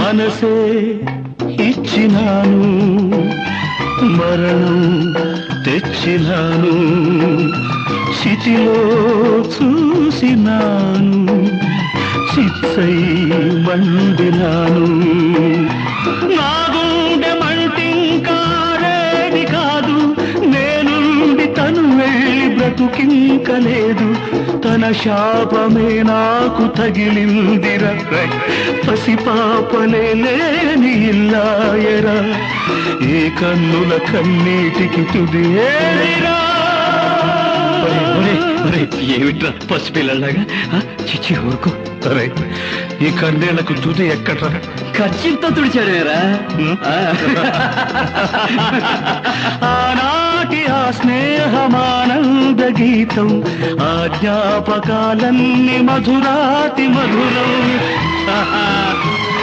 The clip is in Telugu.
మనసే ఇచ్చినాను, మరణం తెచ్చినాను, చితిలో చూసినాను, చిత్తై మండినాను. నా గుండె మంటింకారేది కాదు, నేనుండి తను వెళ్ళి బ్రతుకింకలేదు. తన శాపమే నాకు తగిలిందిరా, పసిపాపలే లేని ఇల్లాయరా, ఏ కన్నుల కన్నీటికి తుది ఏదిరా. ఏమిట్రా పసిపిల్లలాగా? చిచ్చి ఊరుకో. అరే ఈ కన్నేళ్లకు తుది ఎక్కడ్రా? ఖర్చుతో తుడిచాడేరా. ఆనాటి ఆ స్నేహమానంద గీతం, ఆ జ్ఞాపకాలన్నీ మధురాతి మధురం.